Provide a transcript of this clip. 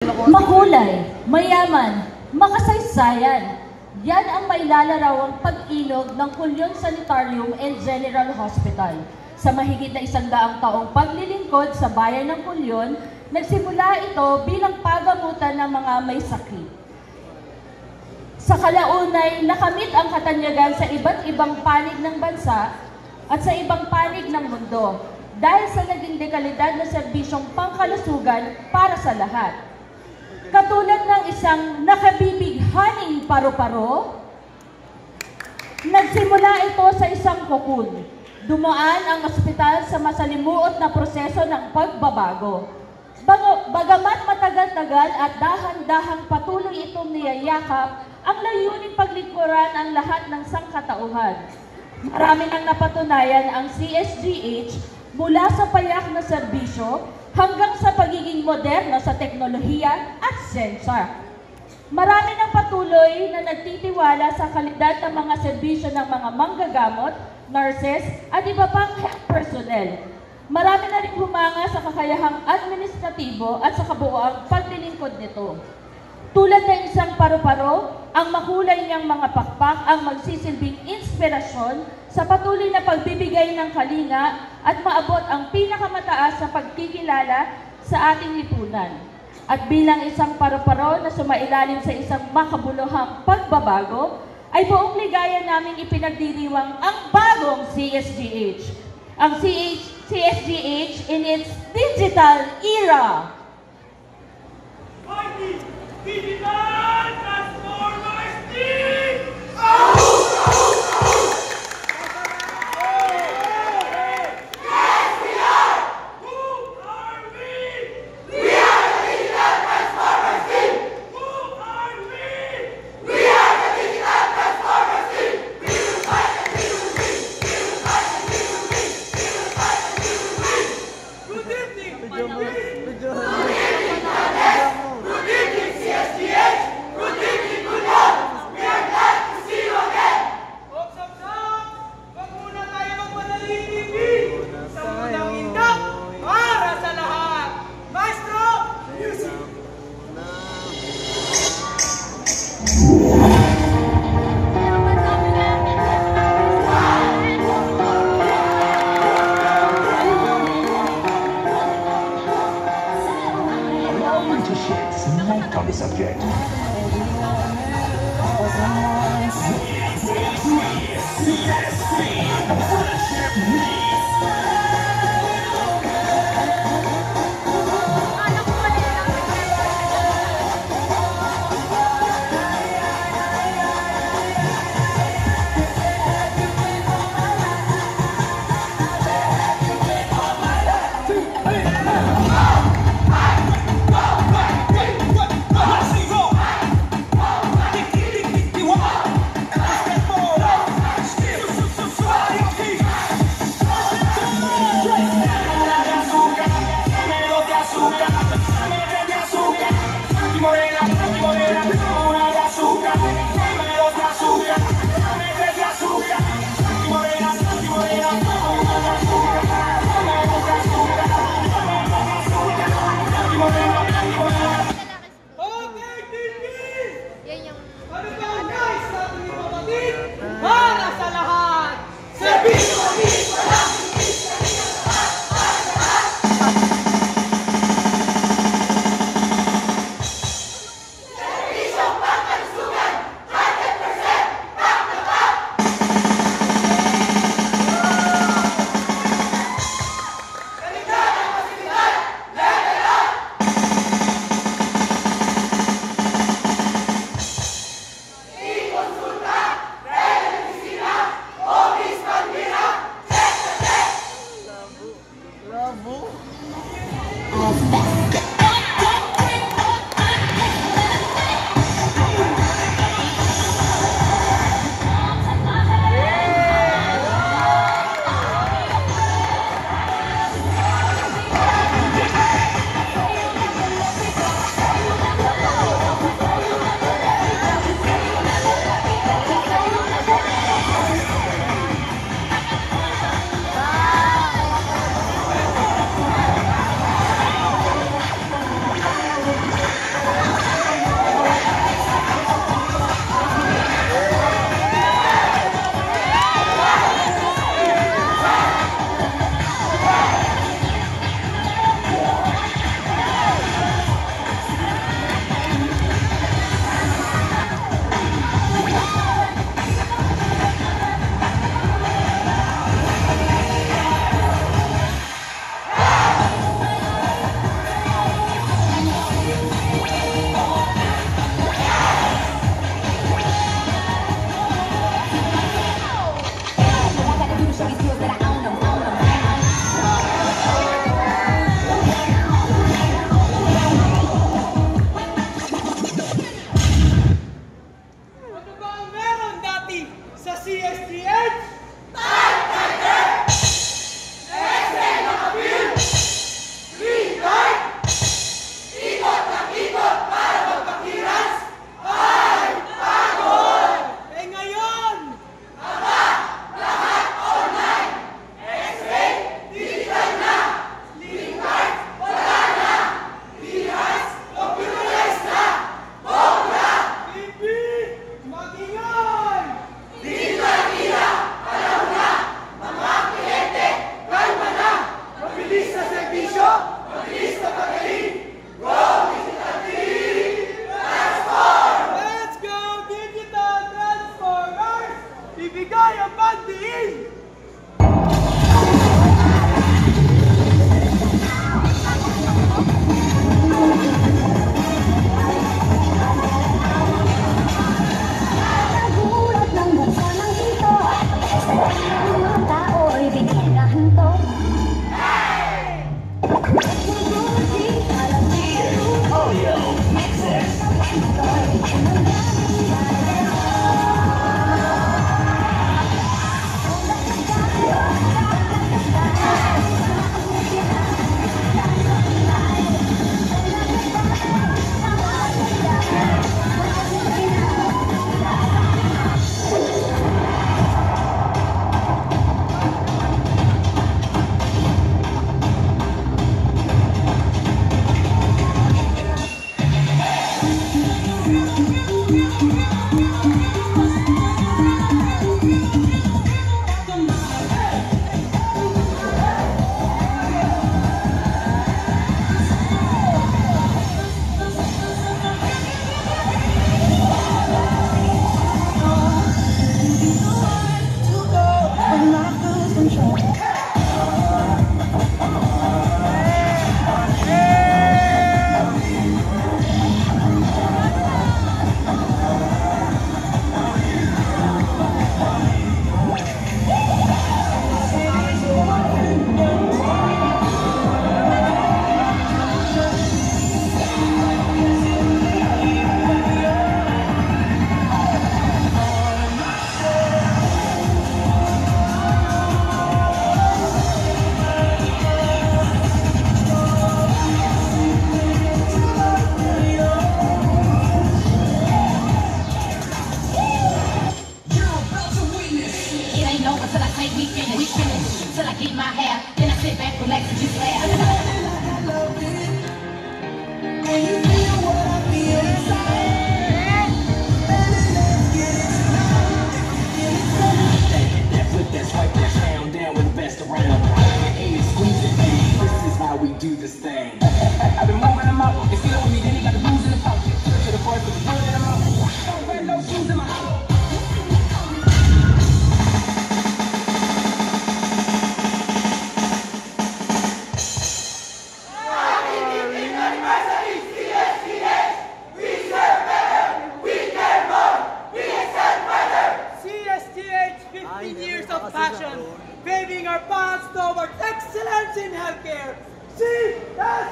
Makulay, mayaman, makasaysayan. Yan ang mailalarawang pag-inog ng Culyon Sanitarium and General Hospital. Sa mahigit na 100 taong paglilingkod sa bayan ng Culyon, nagsimula ito bilang pagamutan ng mga may sakit. Sa kalaunay, nakamit ang katanyagan sa iba't ibang panig ng bansa at sa ibang panig ng mundo dahil sa naging dekalidad na serbisyong pangkalusugan para sa lahat. Katulad ng isang nakabibighaning paru-paro, nagsimula ito sa isang kokon. Dumaan ang ospital sa masalimuot na proseso ng pagbabago. Bagamat matagal-tagal at dahan-dahang patuloy itong niyayakap, ang layuning paglingkuran ang lahat ng sangkatauhan. Marami nang napatunayan ang CSGH mula sa payak na serbisyo hanggang sa pagiging moderno sa teknolohiya at sensya. Marami nang patuloy na nagtitiwala sa kalidad ng mga serbisyo ng mga manggagamot, nurses, at iba pang health personnel. Marami na rin humanga sa kakayahang administratibo at sa kabuoang paglilingkod nito. Tulad ng isang paru-paro, ang makulay niyang mga pakpak ang magsisilbing inspirasyon sa patuloy na pagbibigay ng kalinga at maabot ang pinakamataas na pagkikilala sa ating lipunan. At bilang isang paru-paro na sumailalim sa isang makabuluhang pagbabago, ay buong ligaya naming ipinagdiriwang ang bagong CSGH. Ang CSGH in its digital era. Digital Transformers Team! Yes, we are! Who are we? We are the Digital Transformers Team! Who are we? We are the Digital Transformers Team! We will fight and we will win! We will fight and we will win! We will fight and we will win! Good evening! Good evening, CSGH! Good evening, Culyon! We are glad to see you again! Wag muna tayo magpanalitigin! Sa unang indak, para sa lahat! Maestro, music! Allow me to shed some light on the subject. DPWH 15 years of passion, paving our path towards excellence in healthcare. CSDH!